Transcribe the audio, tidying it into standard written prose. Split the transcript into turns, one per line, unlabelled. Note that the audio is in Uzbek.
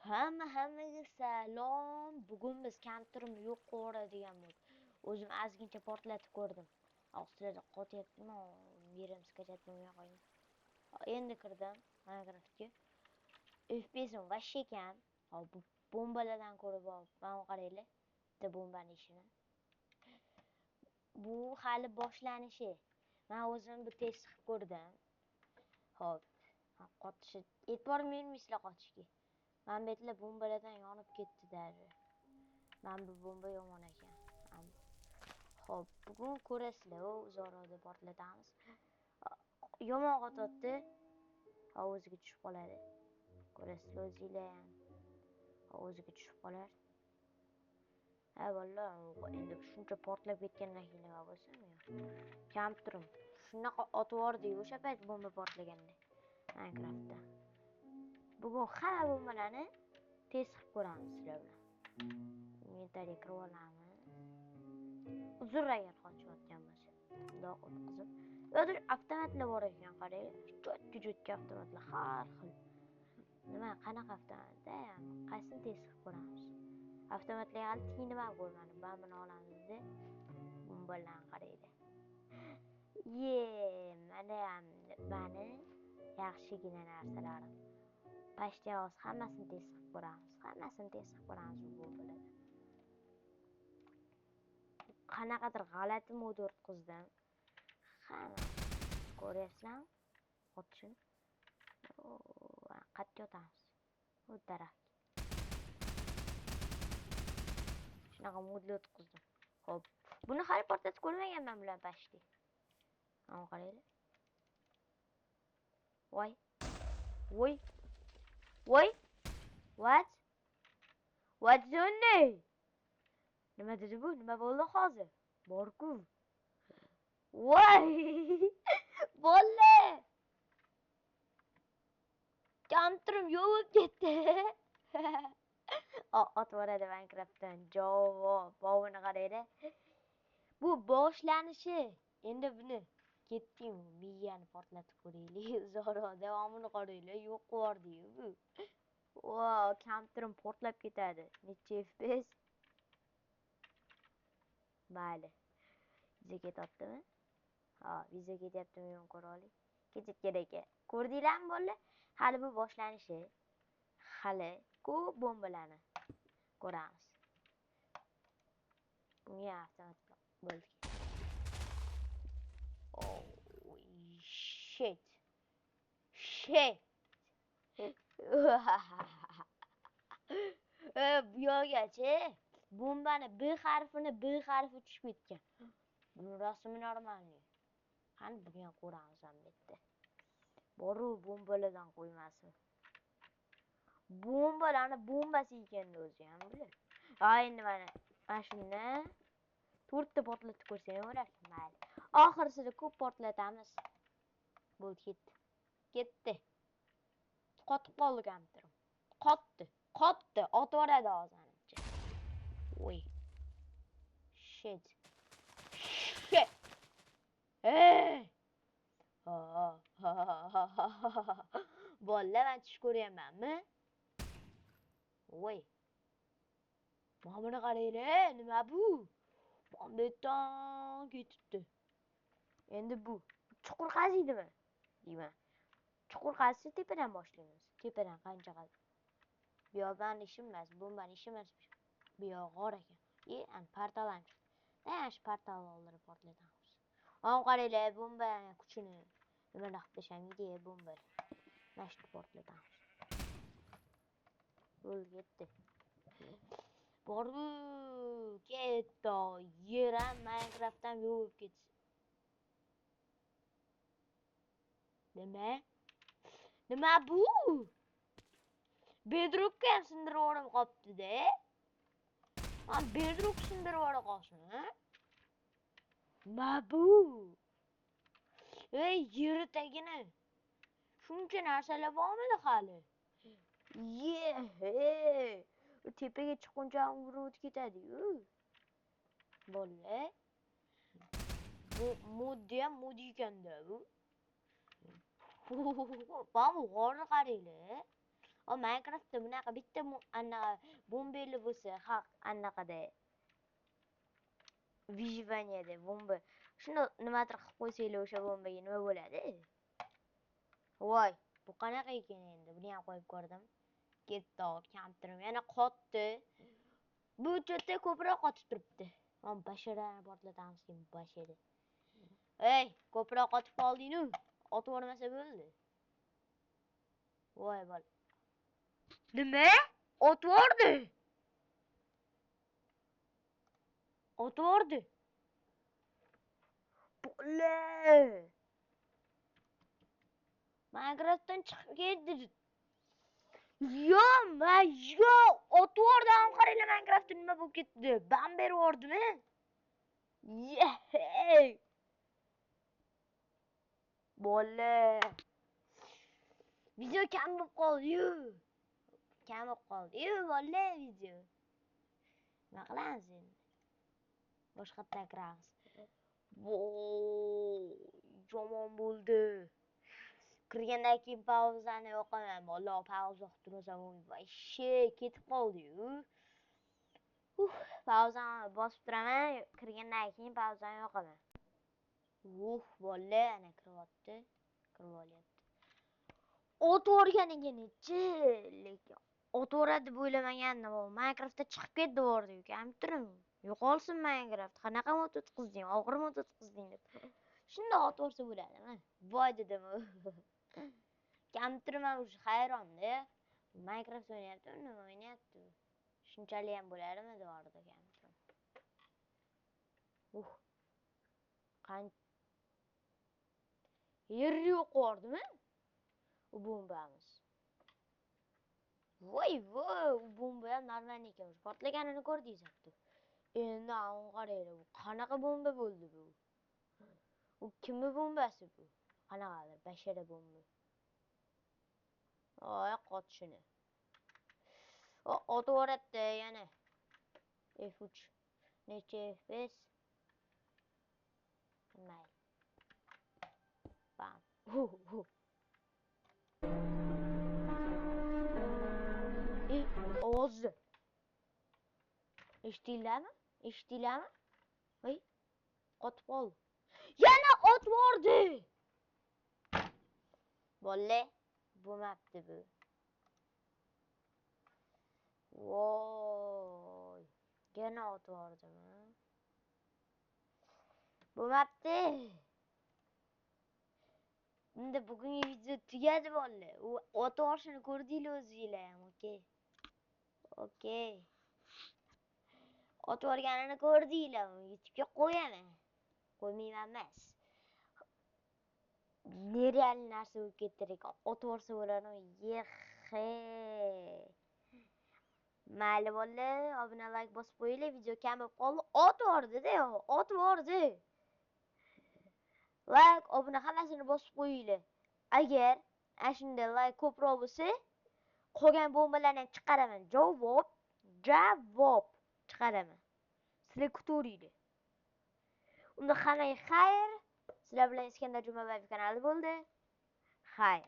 Hammaga salom. Bugun biz kompyuterimni yo'q qilib bo'ldi. O'zim ozgincha portlatib ko'rdim. Og'zida qotyaptimi? Yerim skachat bo'lmay qo'ydi. Endi kirdim Minecraftga. FPS'im vashshe kam. Bu bombalardan ko'rib mana qaranglar. Bitta bombani ishini. Bu hali boshlanishi. Men o'zim bu test qilib ko'rdim. Xo'p. Qotishi e'tibor bermaysizlar qotishga. Ben betle bombalardan yonib ketdi derdi. Ben bu bomba yomon ekan. Xo'p, bugun ko'rasizlar, uzoqroqda portlatamiz. Yomon qotibdi. O'ziga tushib qoladi. Ko'rasizlar o'zinglar ham. O'ziga tushib qolar. Vallah, endi shuncha portlab ketgandan keyin nima bo'lsam yo. Kompyuterim shunaqa otib yubordi o'sha payt bomba portlaganda. Minecraftda. Bugun hamma bombalarni test qilib ko'ramiz sizlar bilan. Inventariga kirib olamiz. Uzurragan qochyotgan bo'lsa. Bundoq o'tkazib. Yo'dir avtomatlar bor ekan, qarang. Jo'tki avtomatlar har xil. Nima, qanaqa avtomatda? Qaysini test qilib ko'ramiz. Avtomatlarga hali tiyinib ham ko'rmadim. Ben buni olamizda. Bombalarni qaranglar. Mana ham mani yaxshigina narsalarim. Почти hammasini test qilib ko'ramiz. Hammasini test qilib ko'ramiz bu bombalarni. Qanaqadir g'alati mod o'tkazdim. Hamma ko'ryapsizlarmi? Otishini. Qattiq yotamiz. Bu daraxt. Shunaqa modli o'tkazdim. Xo'p. Buni hali portlatib ko'rmaganman bilan почти. Mana qaranglar. Voy. What? What's your name? Nima dedi bu? Nima bo'ldi hozir? Bor-ku. Voy! Bolla! Kompyuterim yo'q ketdi. Otib yuboradi Minecraftdan. Javob. Bovini qaranglar. Bu boshlanishi. Endi buni ketdim. Miyani portlatib ko'raylik. Zo'roq davomini qaranglar. Yo'q qilib bu. Wow, kompyuterim portlab ketadi. Necha FPS? Mayli. Biza ketyaptimi? Biza ketyaptimi? Yo'q ko'ra oling. Ketib ekan. Ko'rdinglarmi bolalar? Hali bu boshlanishi. Hali ko'p bombalarni ko'ramiz. Bunga avtomat bo'ldi. Oh shit. Bu yo'g'achi bombani B harfini B harfi tushib ketgan. Buni rasmi normalniy. Qani buni ham ko'ramiz albatta. Boru bombalardan qo'ymasin. Bombalarni bombasi ekanda o'zi ham bilib. Endi mana shunda 4 ta portlatib ko'rsam bo'larkan, mayli. Oxirsida ko'p portlatamiz. Bo'ldi, ketdi. Qotib qoldi kompyuterim. Qotdi. Otib yuboradi hozircha. Voy. Shit. Hey! Bolalar, men tush ko'ryapmanmi? Voy. Mana buni qaranglar, nima bu? Bombadan ketibdi. Endi bu chuqur qaziydimi? Deyman. Chuqur qazishni tepadan boshlaymiz. Tepadan qancha qazib. Bu yoqdan ishim emas, bombani ishim emas. Bu yoq g'or ekan. Ani portal ham. Shu portalni oldirib portlatamiz. Mana qaranglar, bomba kuchini. Nima daqtlashamidi bomba. Mana shu portlatamiz. Bo'ldi, ketdi. Borbu, ketdi. Yer ham Minecraftdan yo'q ketdi. Nima bu? Bedrock'ga ham sindirib olib qopti-da. Men bedrock sindirib olib qolsin, ha? Nima bu? Ey, yer tagini. Shuncha narsalar bormidi hali? Tepaga chiqquncha urib ketadi-yu. Bolalar. Bu moddi ham mod ekanda bu. Mana bu g'orni qaranglar. O Minecraftda bunaqa bitta anaqa bombeli bo'lsa, haq anaqada vyijvaniyada bomba. Shuni nimadir qilib qo'ysanglar o'sha bombaga nima bo'ladi? Voy, bu qanaqa ekan endi? Buni ham qo'yib ko'rdim. Ketdi, kamtirim. Yana qotdi. Bu chetda ko'proq qotib turibdi. Men basharani portlatamiz kim bashara. Ey, ko'proq qotib qolding-ku. Otib o'rmasa bo'ldi. Voy bola. Nima? Otib o'rdi. Otib o'rdi. Bola. Minecraftdan chiqib ketdi. Yo, otib o'rdi, qaranglar Minecraftda nima bo'lib ketdi? Bam berib o'rdimi? Yey. Bola. Video kam bo'lib qoldi-yu. Kam bo'lib qoldi-yu, bola video. Nima qilamiz endi? Boshqatdan kiramiz. Voy, yomon bo'ldi. Kirgandan keyin pauzani yoqaman. Bola, pauza qilib tursam, voy, ketib qoldi-yu. Pauzani bosib turaman. Kirgandan keyin pauzani yoqaman. Bola, ana kiryapti. Kirib olyapti. Ot o'rganiga nechi, lekin ot o'radi deb o'ylamagandim. Minecraftda chiqib ketdi bordi, kamtirim. Yo'qolsin Minecraft. Qanaqa mod o'tqizding? Og'ir mod o'tqizding deb. Shunda ot o'rsa bo'ladimi? Voy dedim. Kamtirim ham hayronda. Minecraft o'ynayapti, nima o'ynayapti? Shunchalik ham bo'ladimi deb o'rdi kamtirim. Yer yo'q o'rdimi? U bombamiz. Voy, u bomba ham normal ekan. Portlaganini ko'rdingiz-ku. Endi qaranglar, bu qanaqa bomba bo'ldi bu? U kimning bombasi bu? Qanaqadir bashara bomba. Voy, qotishini. Ot o'ratdi yana. F3. Necha FPS? Mayli. Bam. Ovozni. Eshitdinglarmi? Eshitdinglarmi? Voy, qotib qoldi. Yana ot bordi. Bola, bo'lmabdi bu. Voy, yana ot bordimi? Bo'lmabdi. Endi bugungi video tugadi bola. U ot borishini ko'rdinglar o'zingizlar ham, okey. Okey. Ot o'rganini ko'rdinglar, YouTube'ga qo'yaman. Qo'ymayman emas. Nereal narsa bo'lib ketdi. Ot o'rsa bo'ladimi? Yexe. Mayli bola, obuna like bosib qo'yinglar. Video kam bo'lib qoldi. Ot o'rdi-da, ot o'rdi. Like, obuna hammasini bosib qo'yinglar. Agar shunda like ko'proq bo'lsa, qolgan bombalarni ham chiqaraman. Javob chiqaraman. Sizlar kutaveringlar. Unda hammaga xayr. Sizlar bilan Iskandar Jumabayev kanali bo'ldi. Xayr.